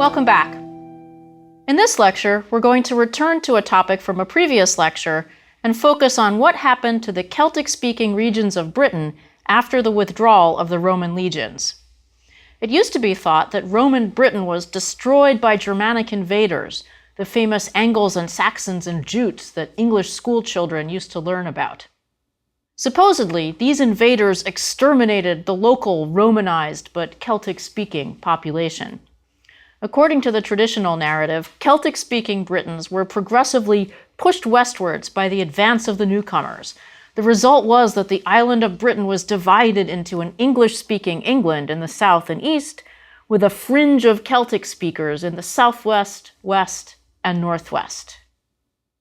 Welcome back. In this lecture, we're going to return to a topic from a previous lecture and focus on what happened to the Celtic-speaking regions of Britain after the withdrawal of the Roman legions. It used to be thought that Roman Britain was destroyed by Germanic invaders, the famous Angles and Saxons and Jutes that English schoolchildren used to learn about. Supposedly, these invaders exterminated the local Romanized but Celtic-speaking population. According to the traditional narrative, Celtic-speaking Britons were progressively pushed westwards by the advance of the newcomers. The result was that the island of Britain was divided into an English-speaking England in the south and east, with a fringe of Celtic speakers in the southwest, west, and northwest.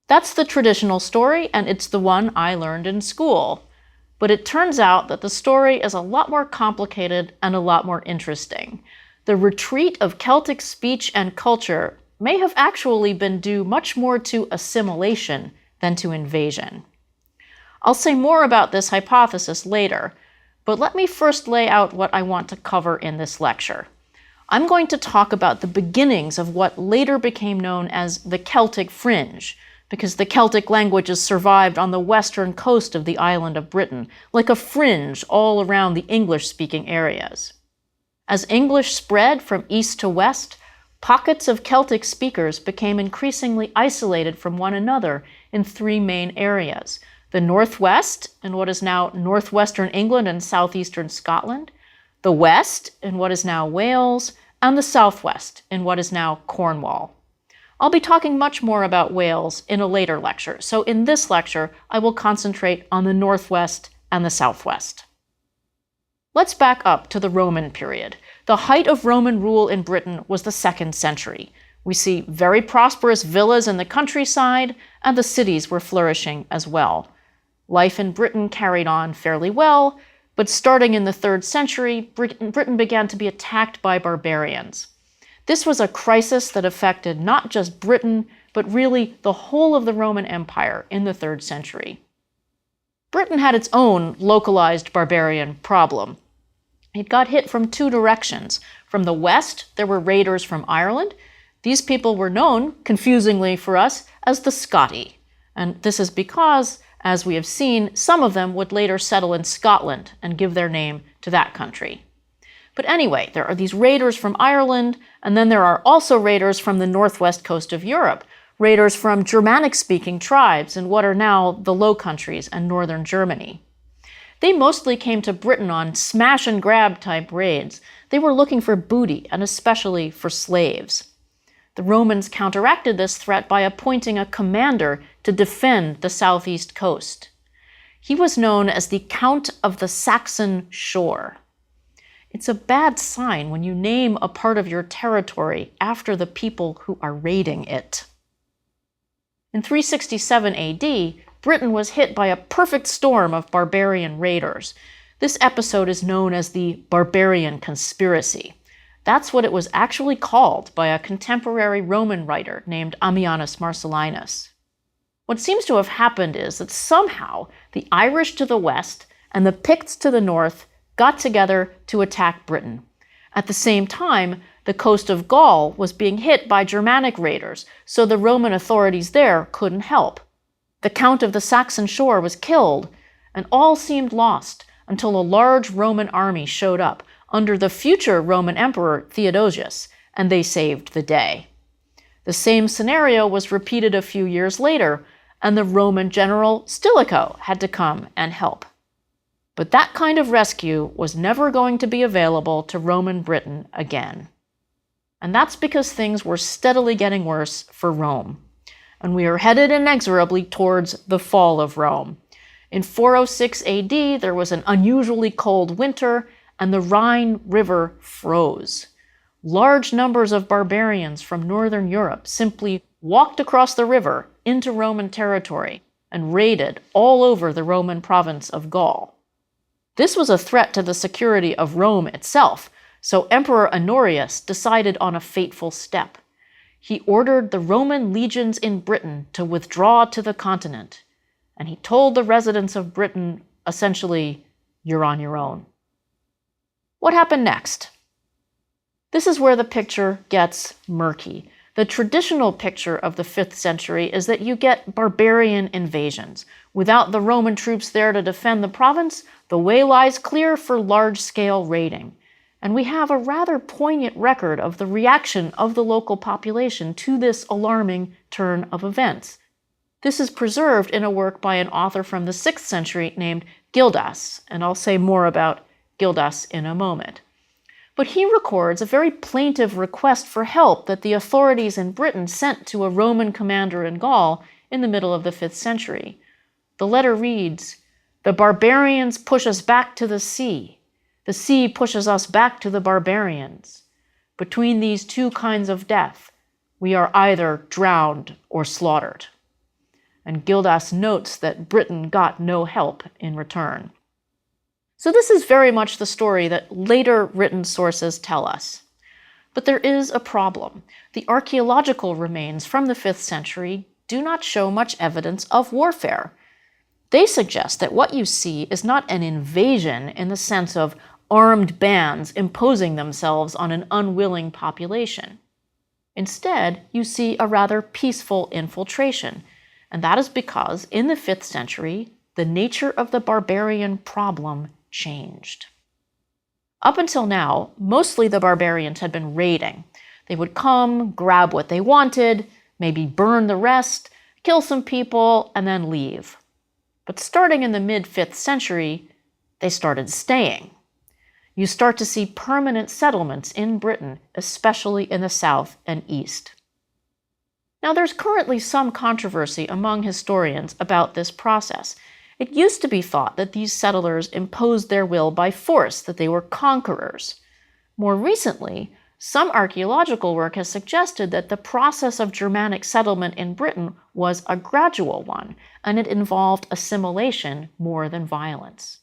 That's the traditional story, and it's the one I learned in school. But it turns out that the story is a lot more complicated and a lot more interesting. The retreat of Celtic speech and culture may have actually been due much more to assimilation than to invasion. I'll say more about this hypothesis later, but let me first lay out what I want to cover in this lecture. I'm going to talk about the beginnings of what later became known as the Celtic Fringe, because the Celtic languages survived on the western coast of the island of Britain, like a fringe all around the English-speaking areas. As English spread from east to west, pockets of Celtic speakers became increasingly isolated from one another in three main areas: the northwest, in what is now northwestern England and southeastern Scotland, the west, in what is now Wales, and the southwest, in what is now Cornwall. I'll be talking much more about Wales in a later lecture, so in this lecture, I will concentrate on the northwest and the southwest. Let's back up to the Roman period. The height of Roman rule in Britain was the 2nd century. We see very prosperous villas in the countryside, and the cities were flourishing as well. Life in Britain carried on fairly well, but starting in the 3rd century, Britain began to be attacked by barbarians. This was a crisis that affected not just Britain, but really the whole of the Roman Empire in the 3rd century. Britain had its own localized barbarian problem. It got hit from two directions. From the west, there were raiders from Ireland. These people were known, confusingly for us, as the Scotti. And this is because, as we have seen, some of them would later settle in Scotland and give their name to that country. But anyway, there are these raiders from Ireland, and then there are also raiders from the northwest coast of Europe, raiders from Germanic-speaking tribes in what are now the Low Countries and northern Germany. They mostly came to Britain on smash-and-grab type raids. They were looking for booty, and especially for slaves. The Romans counteracted this threat by appointing a commander to defend the southeast coast. He was known as the Count of the Saxon Shore. It's a bad sign when you name a part of your territory after the people who are raiding it. In 367 AD, Britain was hit by a perfect storm of barbarian raiders. This episode is known as the Barbarian Conspiracy. That's what it was actually called by a contemporary Roman writer named Ammianus Marcellinus. What seems to have happened is that somehow the Irish to the west and the Picts to the north got together to attack Britain. At the same time, the coast of Gaul was being hit by Germanic raiders, so the Roman authorities there couldn't help. The Count of the Saxon Shore was killed, and all seemed lost until a large Roman army showed up under the future Roman Emperor Theodosius, and they saved the day. The same scenario was repeated a few years later, and the Roman general Stilicho had to come and help. But that kind of rescue was never going to be available to Roman Britain again. And that's because things were steadily getting worse for Rome. And we are headed inexorably towards the fall of Rome. In 406 AD, there was an unusually cold winter, and the Rhine River froze. Large numbers of barbarians from northern Europe simply walked across the river into Roman territory and raided all over the Roman province of Gaul. This was a threat to the security of Rome itself, so Emperor Honorius decided on a fateful step. He ordered the Roman legions in Britain to withdraw to the continent, and he told the residents of Britain, essentially, you're on your own. What happened next? This is where the picture gets murky. The traditional picture of the 5th century is that you get barbarian invasions. Without the Roman troops there to defend the province, the way lies clear for large-scale raiding. And we have a rather poignant record of the reaction of the local population to this alarming turn of events. This is preserved in a work by an author from the 6th century named Gildas, and I'll say more about Gildas in a moment. But he records a very plaintive request for help that the authorities in Britain sent to a Roman commander in Gaul in the middle of the 5th century. The letter reads, "The barbarians push us back to the sea. The sea pushes us back to the barbarians. Between these two kinds of death, we are either drowned or slaughtered." And Gildas notes that Britain got no help in return. So this is very much the story that later written sources tell us. But there is a problem. The archaeological remains from the 5th century do not show much evidence of warfare. They suggest that what you see is not an invasion in the sense of armed bands imposing themselves on an unwilling population. Instead, you see a rather peaceful infiltration, and that is because in the 5th century, the nature of the barbarian problem changed. Up until now, mostly the barbarians had been raiding. They would come, grab what they wanted, maybe burn the rest, kill some people, and then leave. But starting in the mid-5th century, they started staying. You start to see permanent settlements in Britain, especially in the south and east. Now, there's currently some controversy among historians about this process. It used to be thought that these settlers imposed their will by force, that they were conquerors. More recently, some archaeological work has suggested that the process of Germanic settlement in Britain was a gradual one, and it involved assimilation more than violence.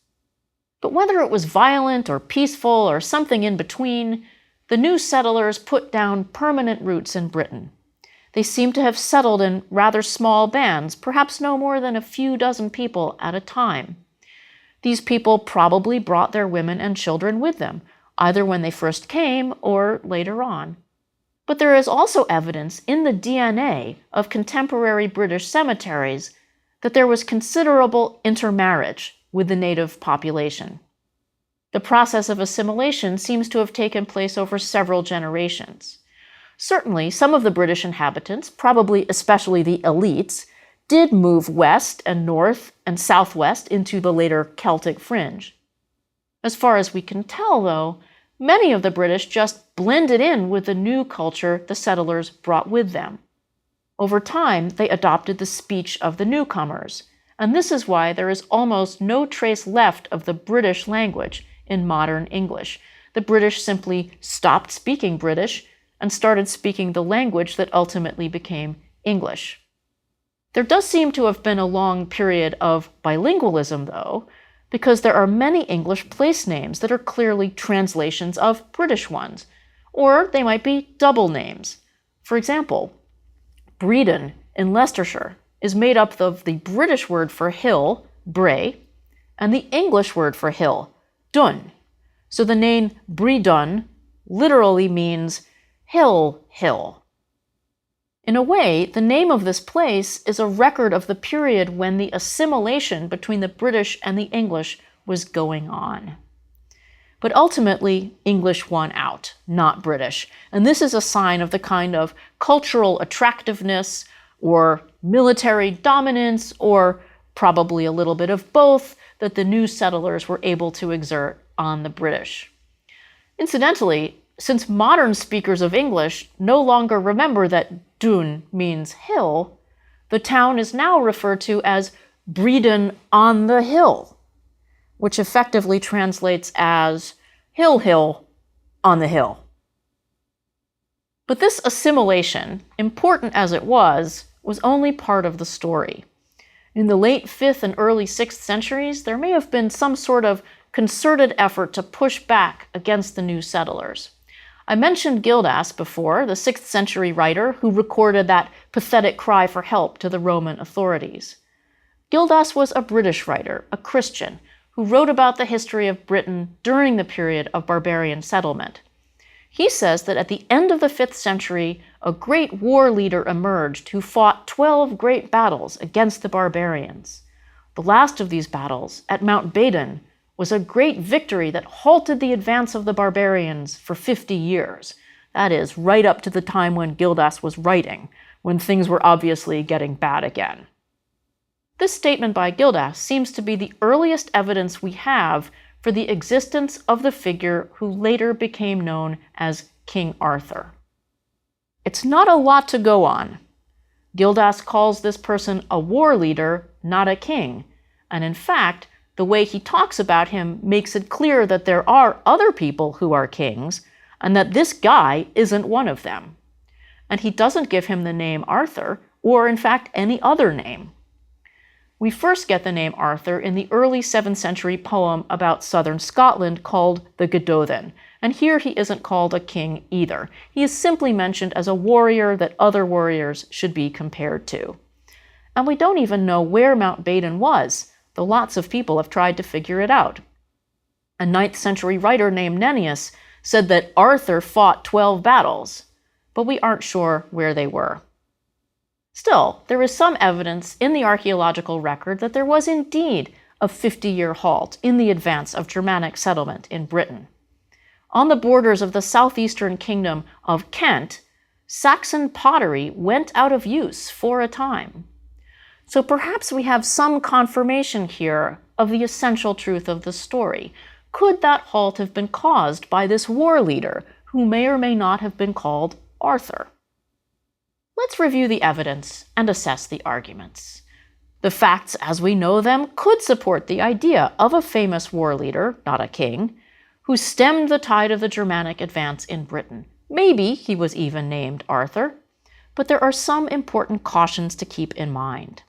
But whether it was violent or peaceful or something in between, the new settlers put down permanent roots in Britain. They seem to have settled in rather small bands, perhaps no more than a few dozen people at a time. These people probably brought their women and children with them, either when they first came or later on. But there is also evidence in the DNA of contemporary British cemeteries that there was considerable intermarriage with the native population. The process of assimilation seems to have taken place over several generations. Certainly, some of the British inhabitants, probably especially the elites, did move west and north and southwest into the later Celtic fringe. As far as we can tell, though, many of the British just blended in with the new culture the settlers brought with them. Over time, they adopted the speech of the newcomers, and this is why there is almost no trace left of the British language in modern English. The British simply stopped speaking British and started speaking the language that ultimately became English. There does seem to have been a long period of bilingualism, though, because there are many English place names that are clearly translations of British ones, or they might be double names. For example, Bredon in Leicestershire is made up of the British word for hill, bray, and the English word for hill, dun. So the name Bredon literally means hill. In a way, the name of this place is a record of the period when the assimilation between the British and the English was going on. But ultimately, English won out, not British. And this is a sign of the kind of cultural attractiveness or military dominance, or probably a little bit of both, that the new settlers were able to exert on the British. Incidentally, since modern speakers of English no longer remember that dun means hill, the town is now referred to as Bredon on the Hill, which effectively translates as hill on the hill. But this assimilation, important as it was only part of the story. In the late 5th and early 6th centuries, there may have been some sort of concerted effort to push back against the new settlers. I mentioned Gildas before, the 6th century writer who recorded that pathetic cry for help to the Roman authorities. Gildas was a British writer, a Christian, who wrote about the history of Britain during the period of barbarian settlement. He says that at the end of the 5th century, a great war leader emerged who fought 12 great battles against the barbarians. The last of these battles, at Mount Badon, was a great victory that halted the advance of the barbarians for 50 years. That is, right up to the time when Gildas was writing, when things were obviously getting bad again. This statement by Gildas seems to be the earliest evidence we have for the existence of the figure who later became known as King Arthur. It's not a lot to go on. Gildas calls this person a war leader, not a king, and in fact, the way he talks about him makes it clear that there are other people who are kings, and that this guy isn't one of them. And he doesn't give him the name Arthur, or in fact any other name. We first get the name Arthur in the early 7th century poem about southern Scotland called the Gododin, and here he isn't called a king either. He is simply mentioned as a warrior that other warriors should be compared to. And we don't even know where Mount Badon was, though lots of people have tried to figure it out. A 9th century writer named Nennius said that Arthur fought 12 battles, but we aren't sure where they were. Still, there is some evidence in the archaeological record that there was indeed a 50-year halt in the advance of Germanic settlement in Britain. On the borders of the southeastern kingdom of Kent, Saxon pottery went out of use for a time. So perhaps we have some confirmation here of the essential truth of the story. Could that halt have been caused by this war leader, who may or may not have been called Arthur? Let's review the evidence and assess the arguments. The facts as we know them could support the idea of a famous war leader, not a king, who stemmed the tide of the Germanic advance in Britain. Maybe he was even named Arthur, but there are some important cautions to keep in mind.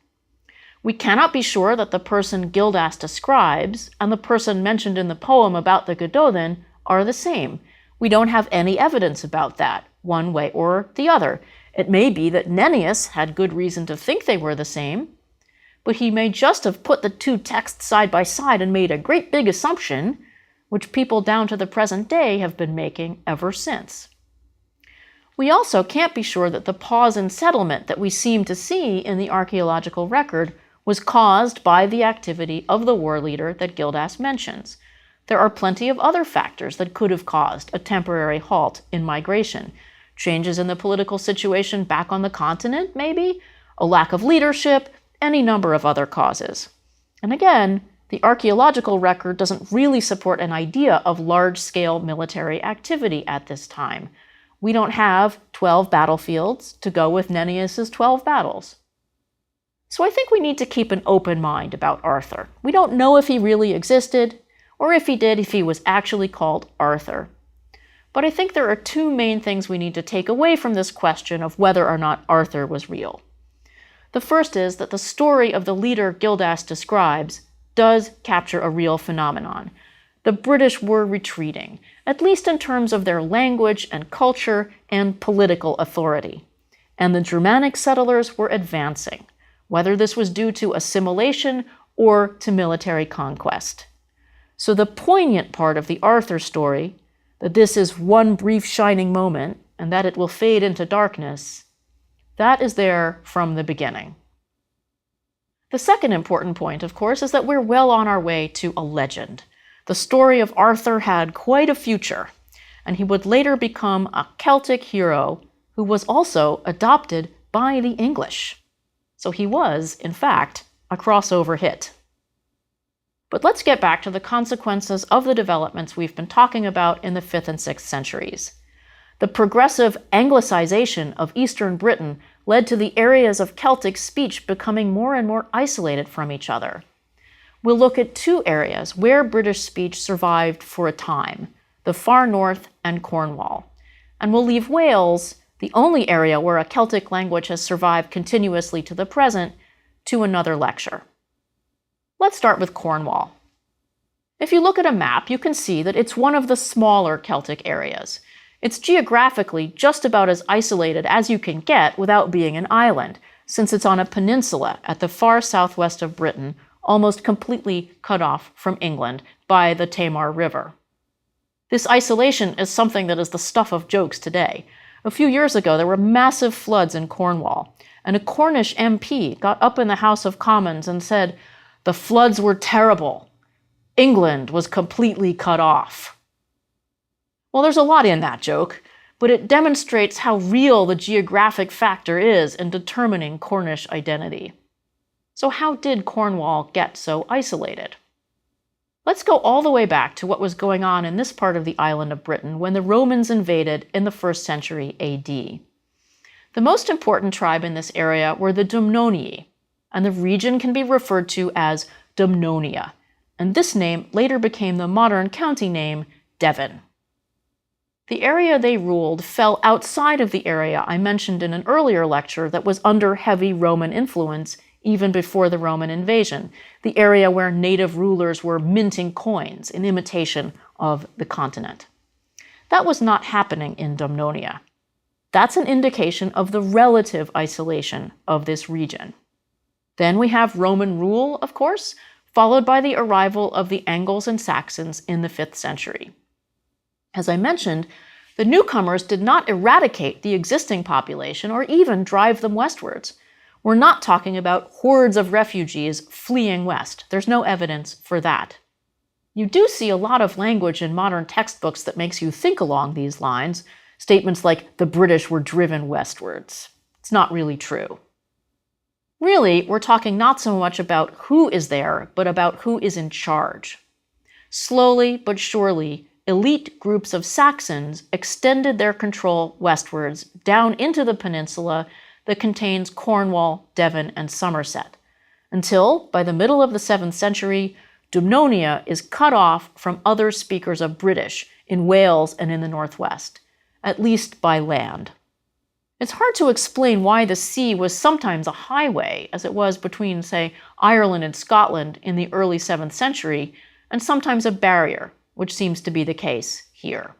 We cannot be sure that the person Gildas describes and the person mentioned in the poem about the Gododin are the same. We don't have any evidence about that, one way or the other. It may be that Nennius had good reason to think they were the same, but he may just have put the two texts side by side and made a great big assumption, which people down to the present day have been making ever since. We also can't be sure that the pause in settlement that we seem to see in the archaeological record was caused by the activity of the war leader that Gildas mentions. There are plenty of other factors that could have caused a temporary halt in migration. Changes in the political situation back on the continent, maybe? A lack of leadership, any number of other causes. And again, the archaeological record doesn't really support an idea of large-scale military activity at this time. We don't have 12 battlefields to go with Nennius's 12 battles. So I think we need to keep an open mind about Arthur. We don't know if he really existed, or if he did, if he was actually called Arthur. But I think there are two main things we need to take away from this question of whether or not Arthur was real. The first is that the story of the leader Gildas describes does capture a real phenomenon. The British were retreating, at least in terms of their language and culture and political authority. And the Germanic settlers were advancing, whether this was due to assimilation or to military conquest. So the poignant part of the Arthur story, that this is one brief shining moment and that it will fade into darkness, that is there from the beginning. The second important point, of course, is that we're well on our way to a legend. The story of Arthur had quite a future, and he would later become a Celtic hero who was also adopted by the English. So he was, in fact, a crossover hit. But let's get back to the consequences of the developments we've been talking about in the 5th and 6th centuries. The progressive Anglicization of Eastern Britain led to the areas of Celtic speech becoming more and more isolated from each other. We'll look at two areas where British speech survived for a time, the far north and Cornwall. And we'll leave Wales, the only area where a Celtic language has survived continuously to the present, to another lecture. Let's start with Cornwall. If you look at a map, you can see that it's one of the smaller Celtic areas. It's geographically just about as isolated as you can get without being an island, since it's on a peninsula at the far southwest of Britain, almost completely cut off from England by the Tamar River. This isolation is something that is the stuff of jokes today. A few years ago, there were massive floods in Cornwall, and a Cornish MP got up in the House of Commons and said, "The floods were terrible. England was completely cut off." Well, there's a lot in that joke, but it demonstrates how real the geographic factor is in determining Cornish identity. So how did Cornwall get so isolated? Let's go all the way back to what was going on in this part of the island of Britain when the Romans invaded in the 1st century AD. The most important tribe in this area were the Dumnonii, and the region can be referred to as Dumnonia, and this name later became the modern county name Devon. The area they ruled fell outside of the area I mentioned in an earlier lecture that was under heavy Roman influence even before the Roman invasion, the area where native rulers were minting coins in imitation of the continent. That was not happening in Dumnonia. That's an indication of the relative isolation of this region. Then we have Roman rule, of course, followed by the arrival of the Angles and Saxons in the 5th century. As I mentioned, the newcomers did not eradicate the existing population or even drive them westwards. We're not talking about hordes of refugees fleeing west. There's no evidence for that. You do see a lot of language in modern textbooks that makes you think along these lines, statements like the British were driven westwards. It's not really true. Really, we're talking not so much about who is there, but about who is in charge. Slowly but surely, elite groups of Saxons extended their control westwards down into the peninsula that contains Cornwall, Devon, and Somerset, until, by the middle of the 7th century, Dumnonia is cut off from other speakers of British in Wales and in the northwest, at least by land. It's hard to explain why the sea was sometimes a highway, as it was between, say, Ireland and Scotland in the early 7th century, and sometimes a barrier, which seems to be the case here.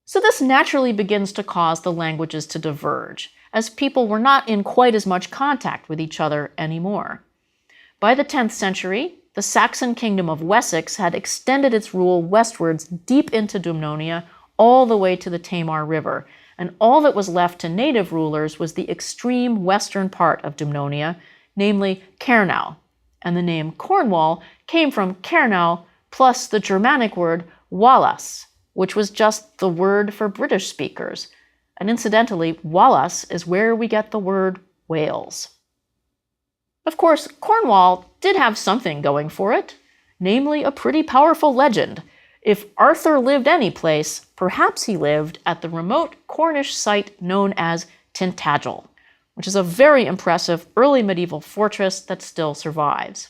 So this naturally begins to cause the languages to diverge, as people were not in quite as much contact with each other anymore. By the 10th century, the Saxon kingdom of Wessex had extended its rule westwards deep into Dumnonia, all the way to the Tamar River, and all that was left to native rulers was the extreme western part of Dumnonia, namely Cairnau, and the name Cornwall came from Cairnau plus the Germanic word Wallace, which was just the word for British speakers. And incidentally, Wallace is where we get the word Wales. Of course, Cornwall did have something going for it, namely a pretty powerful legend. If Arthur lived any place, perhaps he lived at the remote Cornish site known as Tintagel, which is a very impressive early medieval fortress that still survives.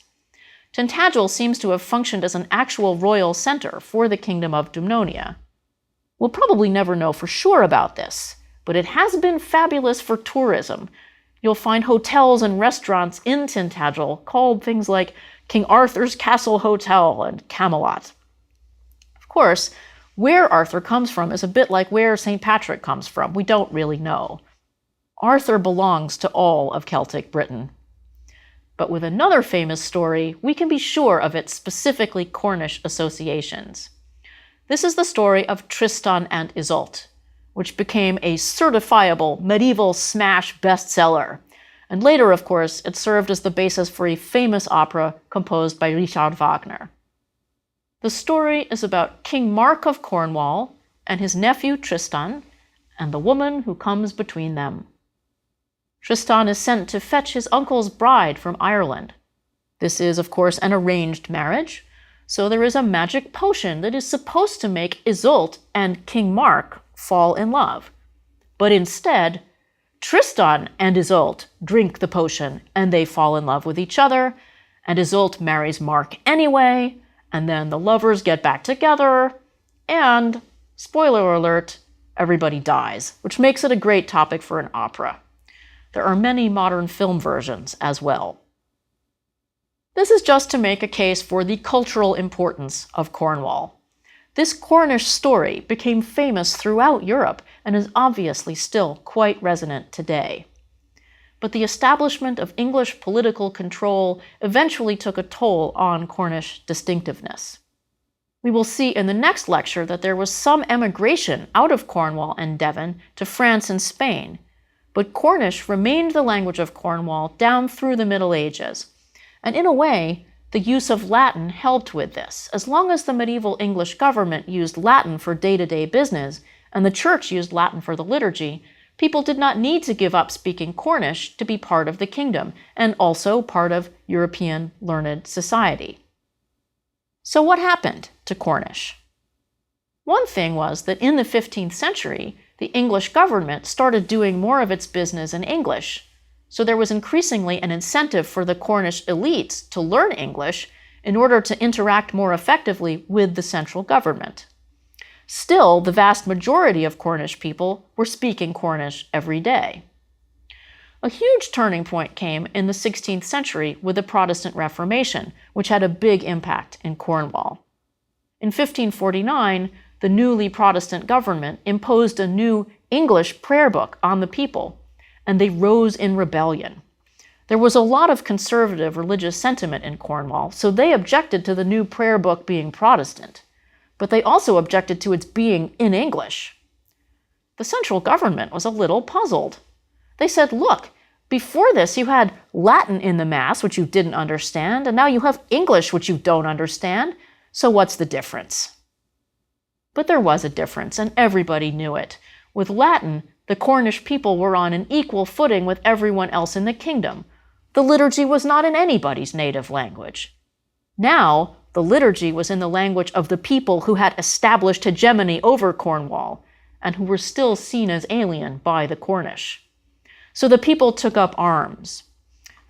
Tintagel seems to have functioned as an actual royal center for the kingdom of Dumnonia. We'll probably never know for sure about this, but it has been fabulous for tourism. You'll find hotels and restaurants in Tintagel called things like King Arthur's Castle Hotel and Camelot. Of course, where Arthur comes from is a bit like where St. Patrick comes from. We don't really know. Arthur belongs to all of Celtic Britain. But with another famous story, we can be sure of its specifically Cornish associations. This is the story of Tristan and Isolde, which became a certifiable medieval smash bestseller. And later, of course, it served as the basis for a famous opera composed by Richard Wagner. The story is about King Mark of Cornwall and his nephew Tristan, and the woman who comes between them. Tristan is sent to fetch his uncle's bride from Ireland. This is, of course, an arranged marriage, so there is a magic potion that is supposed to make Isolde and King Mark fall in love. But instead, Tristan and Isolde drink the potion, and they fall in love with each other, and Isolde marries Mark anyway, and then the lovers get back together, and, spoiler alert, everybody dies, which makes it a great topic for an opera. There are many modern film versions as well. This is just to make a case for the cultural importance of Cornwall. This Cornish story became famous throughout Europe and is obviously still quite resonant today. But the establishment of English political control eventually took a toll on Cornish distinctiveness. We will see in the next lecture that there was some emigration out of Cornwall and Devon to France and Spain, but Cornish remained the language of Cornwall down through the Middle Ages. And in a way, the use of Latin helped with this. As long as the medieval English government used Latin for day-to-day business, and the church used Latin for the liturgy, people did not need to give up speaking Cornish to be part of the kingdom, and also part of European learned society. So what happened to Cornish? One thing was that in the 15th century, the English government started doing more of its business in English, so there was increasingly an incentive for the Cornish elites to learn English in order to interact more effectively with the central government. Still, the vast majority of Cornish people were speaking Cornish every day. A huge turning point came in the 16th century with the Protestant Reformation, which had a big impact in Cornwall. In 1549, the newly Protestant government imposed a new English prayer book on the people, and they rose in rebellion. There was a lot of conservative religious sentiment in Cornwall, so they objected to the new prayer book being Protestant, but they also objected to its being in English. The central government was a little puzzled. They said, look, before this you had Latin in the Mass, which you didn't understand, and now you have English, which you don't understand, so what's the difference? But there was a difference, and everybody knew it. With Latin, the Cornish people were on an equal footing with everyone else in the kingdom. The liturgy was not in anybody's native language. Now, the liturgy was in the language of the people who had established hegemony over Cornwall, and who were still seen as alien by the Cornish. So the people took up arms.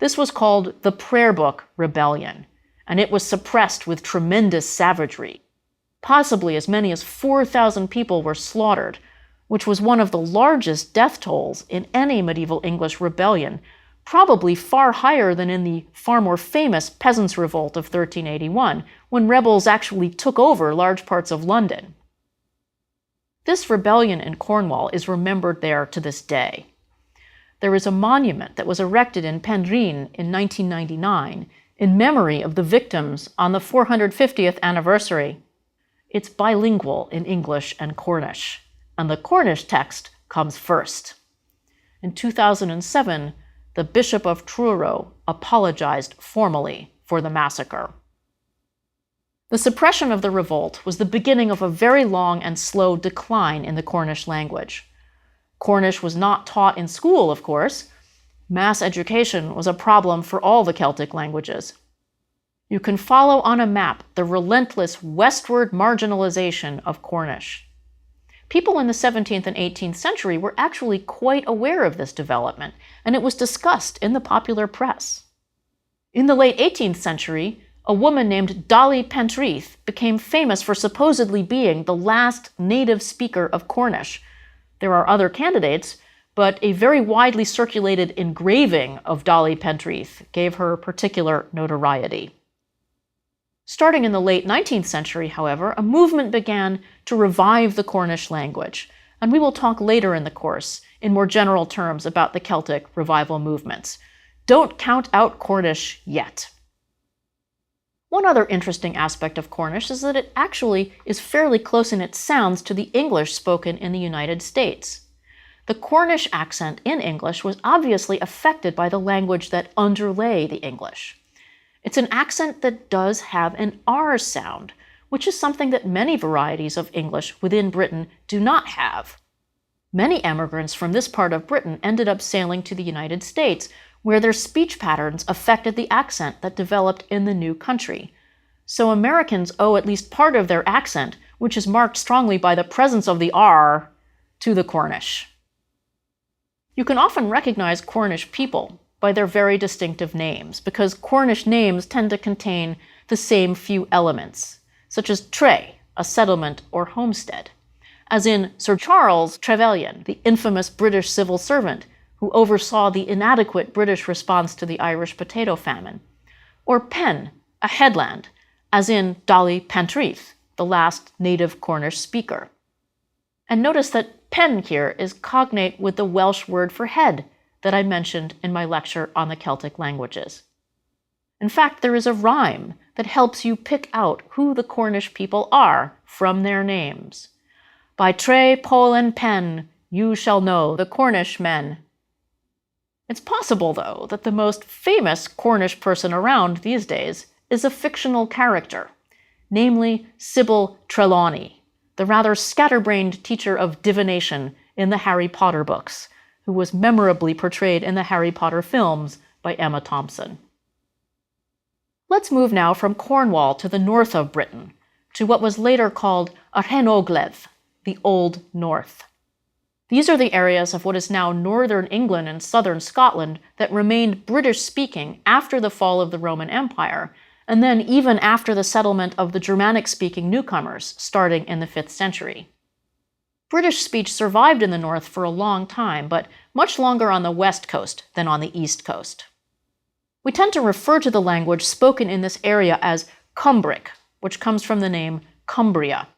This was called the Prayer Book Rebellion, and it was suppressed with tremendous savagery. Possibly as many as 4,000 people were slaughtered, which was one of the largest death tolls in any medieval English rebellion, probably far higher than in the far more famous Peasants' Revolt of 1381, when rebels actually took over large parts of London. This rebellion in Cornwall is remembered there to this day. There is a monument that was erected in Penrhyn in 1999 in memory of the victims on the 450th anniversary. It's bilingual in English and Cornish, and the Cornish text comes first. In 2007, the Bishop of Truro apologized formally for the massacre. The suppression of the revolt was the beginning of a very long and slow decline in the Cornish language. Cornish was not taught in school, of course. Mass education was a problem for all the Celtic languages. You can follow on a map the relentless westward marginalization of Cornish. People in the 17th and 18th century were actually quite aware of this development, and it was discussed in the popular press. In the late 18th century, a woman named Dolly Pentreath became famous for supposedly being the last native speaker of Cornish. There are other candidates, but a very widely circulated engraving of Dolly Pentreath gave her particular notoriety. Starting in the late 19th century, however, a movement began to revive the Cornish language, and we will talk later in the course in more general terms about the Celtic revival movements. Don't count out Cornish yet. One other interesting aspect of Cornish is that it actually is fairly close in its sounds to the English spoken in the United States. The Cornish accent in English was obviously affected by the language that underlay the English. It's an accent that does have an R sound, which is something that many varieties of English within Britain do not have. Many immigrants from this part of Britain ended up sailing to the United States, where their speech patterns affected the accent that developed in the new country. So Americans owe at least part of their accent, which is marked strongly by the presence of the R, to the Cornish. You can often recognize Cornish people by their very distinctive names, because Cornish names tend to contain the same few elements, such as Tre, a settlement or homestead, as in Sir Charles Trevelyan, the infamous British civil servant who oversaw the inadequate British response to the Irish potato famine, or Pen, a headland, as in Dolly Pentreath, the last native Cornish speaker. And notice that Pen here is cognate with the Welsh word for head that I mentioned in my lecture on the Celtic languages. In fact, there is a rhyme that helps you pick out who the Cornish people are from their names. By tre, pol, and pen, you shall know the Cornish men. It's possible, though, that the most famous Cornish person around these days is a fictional character, namely Sybil Trelawney, the rather scatterbrained teacher of divination in the Harry Potter books, who was memorably portrayed in the Harry Potter films by Emma Thompson. Let's move now from Cornwall to the north of Britain, to what was later called Arhenoglev, the Old North. These are the areas of what is now northern England and southern Scotland that remained British-speaking after the fall of the Roman Empire, and then even after the settlement of the Germanic-speaking newcomers starting in the 5th century. British speech survived in the north for a long time, but much longer on the west coast than on the east coast. We tend to refer to the language spoken in this area as Cumbric, which comes from the name Cumbria.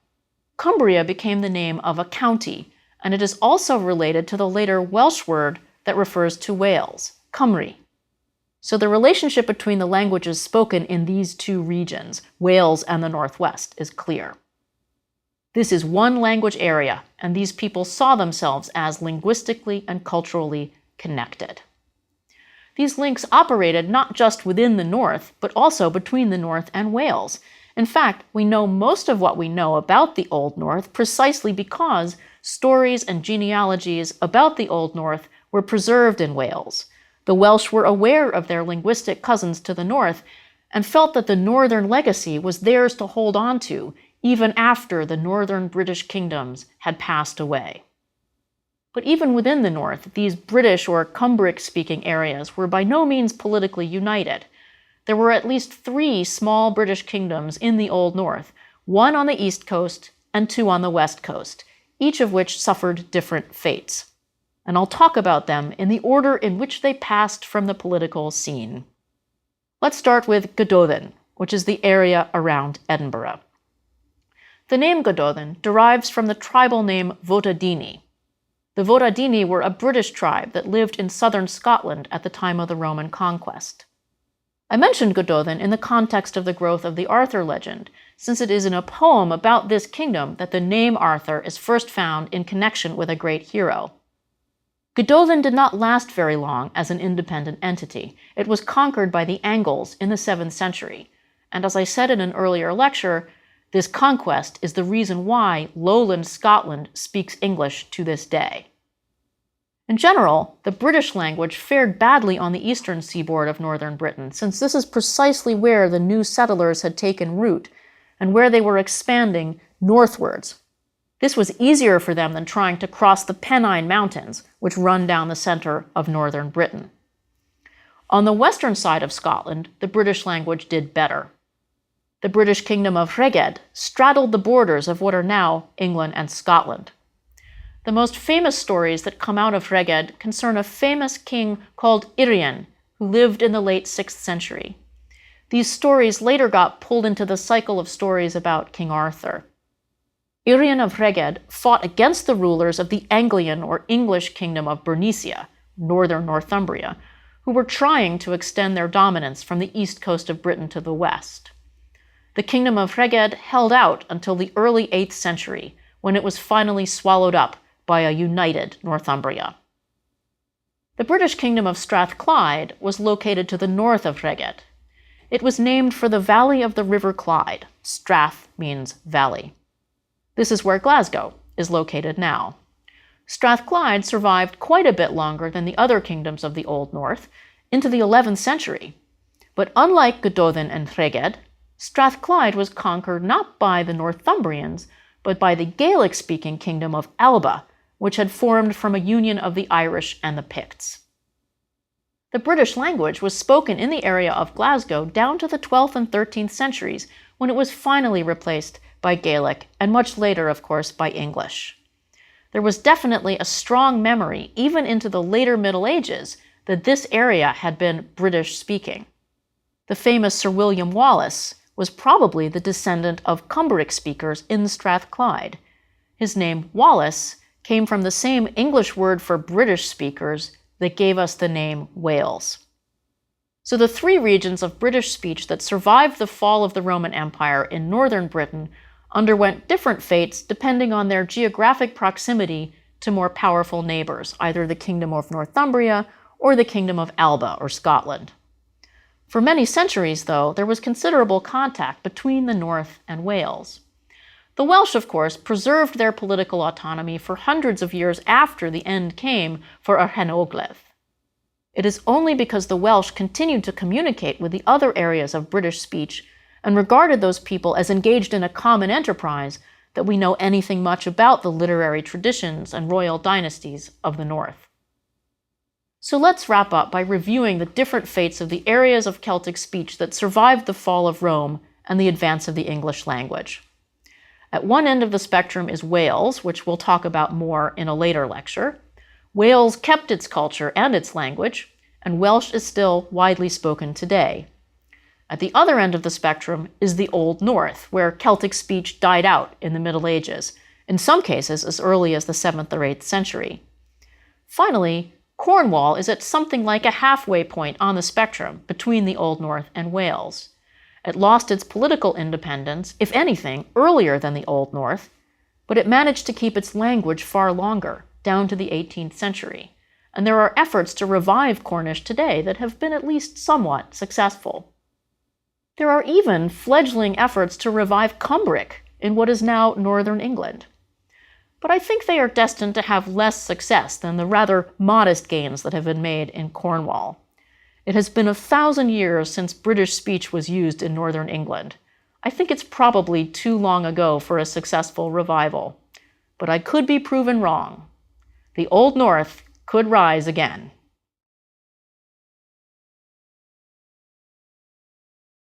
Cumbria became the name of a county, and it is also related to the later Welsh word that refers to Wales, Cymru. So the relationship between the languages spoken in these two regions, Wales and the Northwest, is clear. This is one language area, and these people saw themselves as linguistically and culturally connected. These links operated not just within the North, but also between the North and Wales. In fact, we know most of what we know about the Old North precisely because stories and genealogies about the Old North were preserved in Wales. The Welsh were aware of their linguistic cousins to the north and felt that the northern legacy was theirs to hold on to, even after the northern British kingdoms had passed away. But even within the north, these British or Cumbric-speaking areas were by no means politically united. There were at least 3 small British kingdoms in the Old North, 1 on the east coast and 2 on the west coast, each of which suffered different fates. And I'll talk about them in the order in which they passed from the political scene. Let's start with Gododdin, which is the area around Edinburgh. The name Gododdin derives from the tribal name Votadini. The Votadini were a British tribe that lived in southern Scotland at the time of the Roman conquest. I mentioned Gododdin in the context of the growth of the Arthur legend, since it is in a poem about this kingdom that the name Arthur is first found in connection with a great hero. Gododdin did not last very long as an independent entity. It was conquered by the Angles in the 7th century, and as I said in an earlier lecture, this conquest is the reason why lowland Scotland speaks English to this day. In general, the British language fared badly on the eastern seaboard of northern Britain, since this is precisely where the new settlers had taken root and where they were expanding northwards. This was easier for them than trying to cross the Pennine Mountains, which run down the center of northern Britain. On the western side of Scotland, the British language did better. The British kingdom of Rheged straddled the borders of what are now England and Scotland. The most famous stories that come out of Rheged concern a famous king called Urien, who lived in the late 6th century. These stories later got pulled into the cycle of stories about King Arthur. Urien of Rheged fought against the rulers of the Anglian or English kingdom of Bernicia, northern Northumbria, who were trying to extend their dominance from the east coast of Britain to the west. The kingdom of Rheged held out until the early 8th century, when it was finally swallowed up by a united Northumbria. The British kingdom of Strathclyde was located to the north of Rheged. It was named for the valley of the River Clyde. Strath means valley. This is where Glasgow is located now. Strathclyde survived quite a bit longer than the other kingdoms of the Old North, into the 11th century. But unlike Gododdin and Rheged, Strathclyde was conquered not by the Northumbrians, but by the Gaelic-speaking kingdom of Alba, which had formed from a union of the Irish and the Picts. The British language was spoken in the area of Glasgow down to the 12th and 13th centuries, when it was finally replaced by Gaelic, and much later, of course, by English. There was definitely a strong memory, even into the later Middle Ages, that this area had been British-speaking. The famous Sir William Wallace was probably the descendant of Cumbric speakers in Strathclyde. His name, Wallace, came from the same English word for British speakers that gave us the name Wales. So the three regions of British speech that survived the fall of the Roman Empire in northern Britain underwent different fates depending on their geographic proximity to more powerful neighbors, either the Kingdom of Northumbria or the Kingdom of Alba or Scotland. For many centuries, though, there was considerable contact between the North and Wales. The Welsh, of course, preserved their political autonomy for hundreds of years after the end came for yr Hen Ogledd. It is only because the Welsh continued to communicate with the other areas of British speech and regarded those people as engaged in a common enterprise that we know anything much about the literary traditions and royal dynasties of the North. So let's wrap up by reviewing the different fates of the areas of Celtic speech that survived the fall of Rome and the advance of the English language. At one end of the spectrum is Wales, which we'll talk about more in a later lecture. Wales kept its culture and its language, and Welsh is still widely spoken today. At the other end of the spectrum is the Old North, where Celtic speech died out in the Middle Ages, in some cases as early as the 7th or 8th century. Finally, Cornwall is at something like a halfway point on the spectrum between the Old North and Wales. It lost its political independence, if anything, earlier than the Old North, but it managed to keep its language far longer, down to the 18th century. And there are efforts to revive Cornish today that have been at least somewhat successful. There are even fledgling efforts to revive Cumbric in what is now northern England. But I think they are destined to have less success than the rather modest gains that have been made in Cornwall. It has been 1,000 years since British speech was used in northern England. I think it's probably too long ago for a successful revival. But I could be proven wrong. The Old North could rise again.